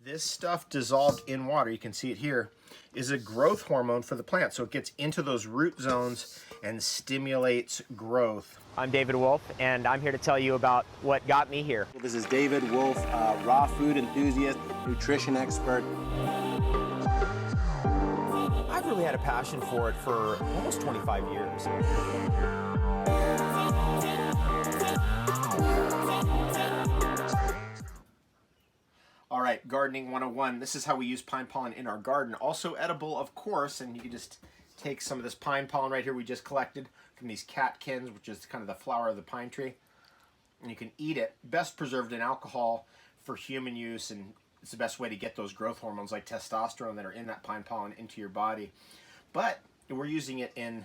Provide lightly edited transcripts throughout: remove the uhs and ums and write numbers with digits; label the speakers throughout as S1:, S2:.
S1: This stuff dissolved in water, you can see it here, is a growth hormone for the plant. So it gets into those root zones and stimulates growth.
S2: I'm David Wolf, and I'm here to tell you about what got me here.
S3: This is David Wolf, raw food enthusiast, nutrition expert.
S2: I've really had a passion for it for almost 25 years.
S1: All right, Gardening 101. This is how we use pine pollen in our garden. Also edible, of course, and you can just take some of this pine pollen right here we just collected from these catkins, which is kind of the flower of the pine tree. And you can eat it. Best preserved in alcohol for human use, and it's the best way to get those growth hormones like testosterone that are in that pine pollen into your body. But we're using it in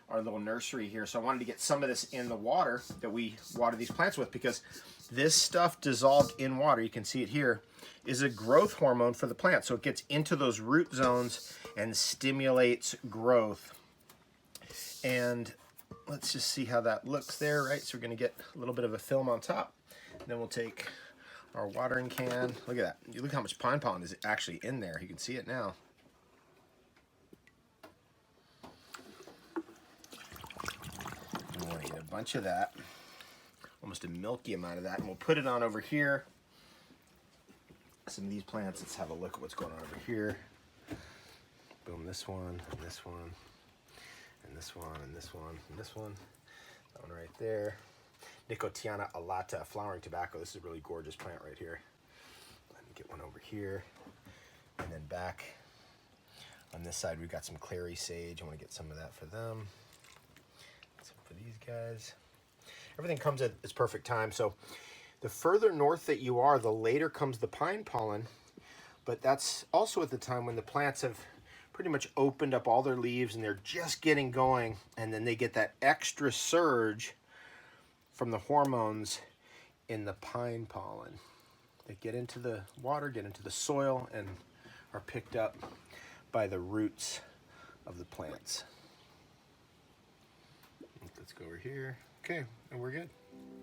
S1: our little nursery here, so I wanted to get some of this in the water that we water these plants with, because this stuff dissolved in water, you can see it here, is a growth hormone for the plant. So it gets into those root zones and stimulates growth. And let's just see how that looks there, right? So we're going to get a little bit of a film on top. And then we'll take our watering can. Look at that. You look how much pine pollen is actually in there. You can see it now. We want to get a bunch of that, almost a milky amount of that, and we'll put it on over here. Some of these plants, let's have a look at what's going on over here. Boom, this one, and this one, and this one, and this one, and this one. That one right there. Nicotiana alata, flowering tobacco. This is a really gorgeous plant right here. Let me get one over here. And then back on this side, we've got some clary sage. I want to get some of that for them. Some for these guys. Everything comes at its perfect time. So the further north that you are, the later comes the pine pollen, but that's also at the time when the plants have pretty much opened up all their leaves and they're just getting going, and then they get that extra surge from the hormones in the pine pollen. They get into the water, get into the soil, and are picked up by the roots of the plants. Let's go over here. Okay, and we're good.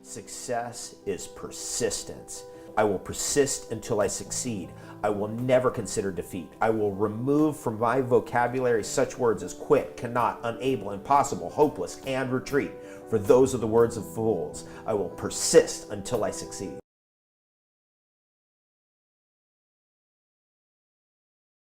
S4: Success is persistence. I will persist until I succeed. I will never consider defeat. I will remove from my vocabulary such words as quit, cannot, unable, impossible, hopeless, and retreat, for those are the words of fools. I will persist until I succeed.